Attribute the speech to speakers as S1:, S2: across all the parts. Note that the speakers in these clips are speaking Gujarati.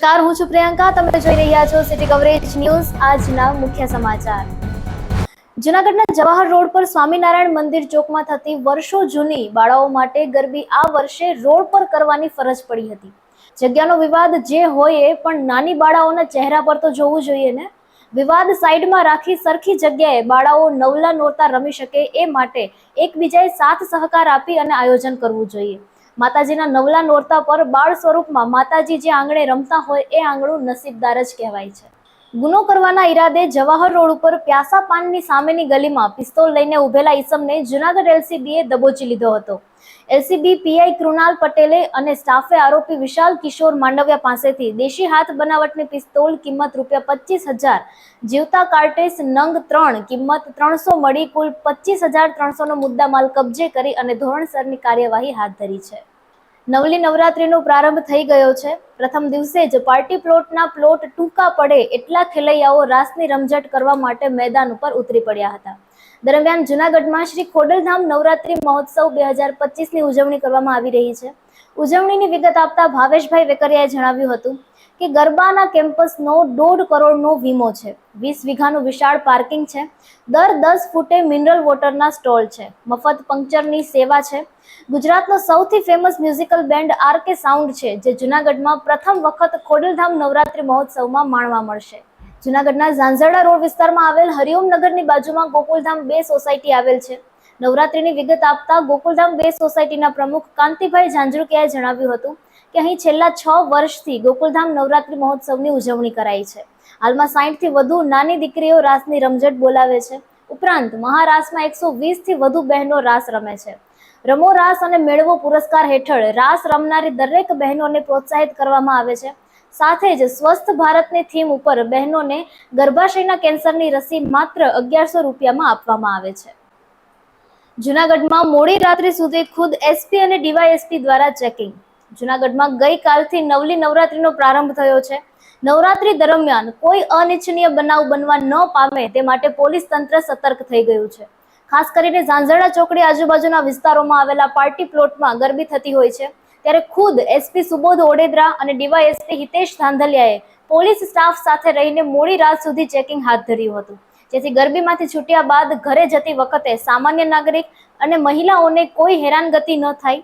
S1: નમસ્કાર, હું છું પ્રિયંકા. તમે જોઈ રહ્યા છો સિટી કવરેજ ન્યૂઝ. આજના મુખ્ય સમાચાર. જૂનાગઢના જવાહર રોડ પર સ્વામિનારાયણ મંદિર ચોકમાં થતી વર્ષો જૂની બાળાઓ માટે ગરબી આ વર્ષે રોડ પર કરવાની ફરજ પડી હતી. જગ્યાનો વિવાદ જે હોય પણ નાની બાળાઓના ચહેરા પર તો જોવું જોઈએ ને. વિવાદ સાઈડમાં રાખી સરખી જગ્યાએ બાળાઓ નવલા નોરતા રમી શકે એ માટે એકબીજાએ સાથ સહકાર આપી અને આયોજન કરવું જોઈએ. માતાજીના નવલા નોરતા પર બાળ સ્વરૂપમાં માતાજી જે આંગણે રમતા હોય એ આંગણું નસીબદાર જ કહેવાય છે. ગુનો કરવાના ઈરાદે જવાહર રોડ ઉપર પ્યાસા પાનની સામેની ગલીમાં પિસ્તોલ લઈને ઉભેલા ઈસમને જૂનાગઢ એલસીબીએ દબોચી લીધો હતો. એલસીબી પીઆઈ કૃણાલ પટેલે અને સ્ટાફે આરોપી વિશાલ કિશોર માંડવિયા પાસેથી દેશી હાથ બનાવટની પિસ્તોલ કિંમત ₹25,000, જીવતા કાર્ટેસ નંગ 3 કિંમત 300 મળી કુલ ₹25,300નો મુદ્દામાલ કબજે કરી અને ધોરણસરની કાર્યવાહી હાથ ધરી છે. નવલી નવરાત્રીનો પ્રારંભ થઈ ગયો છે. પ્રથમ દિવસે જ પાર્ટી પ્લોટના પ્લોટ ટૂંકા પડે એટલા ખેલૈયાઓ રાસની રમઝટ કરવા માટે મેદાન ઉપર ઉતરી પડ્યા હતા. દરમિયાન જૂનાગઢમાં શ્રી ખોડલધામ નવરાત્રી મહોત્સવ 2025ની ઉજવણી કરવામાં આવી રહી છે. ઉજવણીની વિગત આપતા ભાવેશભાઈ વેકરિયાએ જણાવ્યું હતું કે ગરબાના કેમ્પસનો 1.5 કરોડનો વીમો છે, 20 વીઘાનું વિશાળ પાર્કિંગ છે, દર 10 ફૂટે મિનરલ વોટરના સ્ટોલ છે, મફત પંક્ચરની સેવા છે. ગુજરાતનો સૌથી famous musical band RK Sound છે, જે જૂનાગઢમાં પ્રથમ વખત ખોડલધામ નવરાત્રી મહોત્સવમાં માણવા મળશે. જૂનાગઢના ઝાંઝરડા રોડ વિસ્તારમાં આવેલ હરિઓમ નગરની બાજુમાં ગોકુલધામ 2 સોસાયટી આવેલ છે. નવરાત્રીની વિગત આપતા ગોકુલધામ 2 સોસાયટીના પ્રમુખ કાંતિભાઈ ઝાંઝરુકિયાએ જણાવ્યું હતું કે અહીં છેલ્લા 6 વર્ષથી ગોકુલધામ નવરાત્રી મહોત્સવની ઉજવણી કરાઈ છે. હાલમાં 60થી વધુ નાની દીકરીઓ રાસની રમઝટ બોલાવે છે. ઉપરાંત મહારાસમાં 120થી વધુ બહેનો રાસ રમે છે. રમો રાસ અને મેળવો પુરસ્કાર હેઠળ રાસ રમનારી દરેક બહેનોને પ્રોત્સાહિત કરવામાં આવે છે. સાથે જ સ્વસ્થ ભારતની થીમ ઉપર બહેનોને ગર્ભાશયના કેન્સરની રસી માત્ર ₹1100માં આપવામાં આવે છે. જૂનાગઢમાં મોડી રાત્રિ સુધી ખુદ એસપી અને ડીવાયએસપી દ્વારા ચેકિંગ. જૂનાગઢમાં ગઈકાલથી નવલી નવરાત્રીનો પ્રારંભ થયો છે. નવરાત્રી દરમિયાન કોઈ અનિચ્છનીય બનાવ બનવા ન પામે તે માટે પોલીસ તંત્ર સતર્ક થઈ ગયું છે. ખાસ કરીને ઝાંઝરડા ચોકડી આજુબાજુના વિસ્તારોમાં આવેલા પાર્ટી પ્લોટમાં ગરબી થતી હોય છે, ત્યારે ખુદ એસપી સુબોધ ઓડેદરા અને ડીવાયએસપી હિતેશ ધાંધલિયાએ પોલીસ સ્ટાફ સાથે રહીને મોડી રાત સુધી ચેકિંગ હાથ ધર્યું હતું, જેથી ગરબીમાંથી છૂટ્યા બાદ ઘરે જતી વખતે સામાન્ય નાગરિક અને મહિલાઓને કોઈ હેરાનગતિ ન થાય.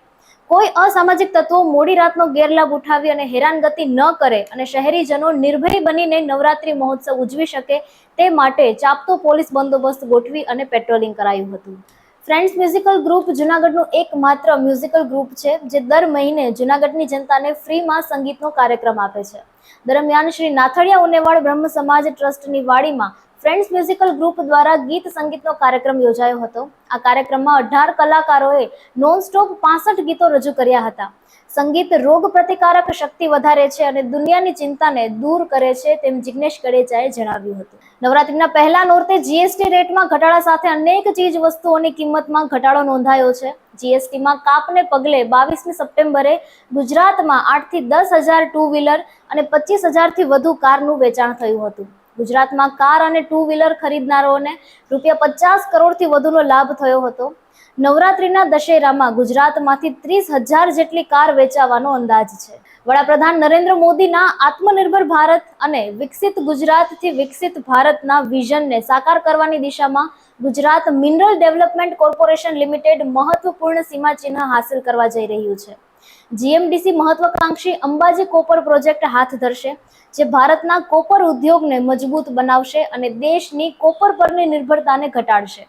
S1: કોઈ અસામાજિક તત્વો મોડી રાતનો ગેરલાભ ઉઠાવી અને હેરાનગતિ ન કરે અને શહેરીજનો નિર્ભય બનીને નવરાત્રી મહોત્સવ ઉજવી શકે તે માટે ચાપતો પોલીસ બંદોબસ્ત ગોઠવી અને પેટ્રોલિંગ કરાયું હતું. ફ્રેન્ડ્સ મ્યુઝિકલ ગ્રુપ જૂનાગઢનું એકમાત્ર મ્યુઝિકલ ગ્રુપ છે જે દર મહિને જૂનાગઢની જનતાને ફ્રીમાં સંગીતનો કાર્યક્રમ આપે છે. દરમિયાન શ્રી નાથડિયા ઉનેવાડ બ્રહ્મ સમાજ ટ્રસ્ટની વાડીમાં ફ્રેન્ડ્સ મ્યુઝિકલ ગ્રુપ દ્વારા ગીત સંગીતનો કાર્યક્રમ યોજાયો હતો. આ કાર્યક્રમમાં 18 કલાકારોએ નોનસ્ટોપ 65 ગીતો રજૂ કર્યા હતા. સંગીત રોગ પ્રતિકારક શક્તિ વધારે છે અને દુનિયાની ચિંતાને દૂર કરે છે તેમ જિગ્નેશ કડેચાએ જણાવ્યું હતું. નવરાત્રીના પહેલા નોરતે જીએસટી રેટમાં ઘટાડા સાથે અનેક ચીજ વસ્તુઓની કિંમતમાં ઘટાડો નોંધાયો છે. જીએસટીમાં કાપને પગલે 22મી સપ્ટેમ્બરે ગુજરાતમાં 8 થી 10 હજાર ટુ વ્હીલર અને 25,000થી વધુ કારનું વેચાણ થયું હતું. ગુજરાતમાં કાર અને ટુ વ્હીલર ખરીદનારાઓને ₹50 કરોડથી વધુનો લાભ થયો હતો. નવરાત્રીના દશેરામાં ગુજરાતમાંથી 30,000 જેટલી કાર વેચાવાનો અંદાજ છે. વડાપ્રધાન નરેન્દ્ર મોદીના આત્મનિર્ભર ભારત અને વિકસિત ગુજરાતથી વિકસિત ભારતના વિઝનને સાકાર કરવાની દિશામાં Gujarat mineral development corporation limited મહત્વપૂર્ણ સીમાચિહ્ન હાંસલ કરવા જઈ રહ્યું છે. જીએમડીસી મહત્વાકાંક્ષી અંબાજી કોપર પ્રોજેક્ટ હાથ ધરશે, જે ભારતના કોપર ઉદ્યોગને મજબૂત બનાવશે અને દેશની કોપર પરની નિર્ભરતાને ઘટાડશે.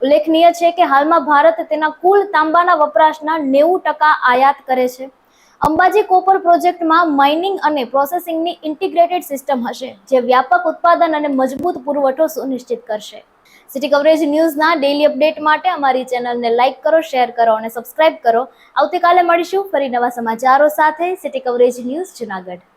S1: ઉલ્લેખનીય છે કે હાલમાં ભારત તેના કુલ તાંબાના વપરાશના 90% આયાત કરે છે. અંબાજી કોપર પ્રોજેક્ટમાં માઇનિંગ અને પ્રોસેસિંગની ઇન્ટિગ્રેટેડ સિસ્ટમ હશે, જે વ્યાપક ઉત્પાદન અને મજબૂત પુરવઠો સુનિશ્ચિત કરશે. સિટી કવરેજ ન્યૂઝના ડેઇલી અપડેટ માટે અમારી ચેનલને લાઇક કરો, શેર કરો અને સબસ્ક્રાઇબ કરો. આવતીકાલે મળીશું ફરી નવા સમાચારો સાથે. City coverage news Junagadh.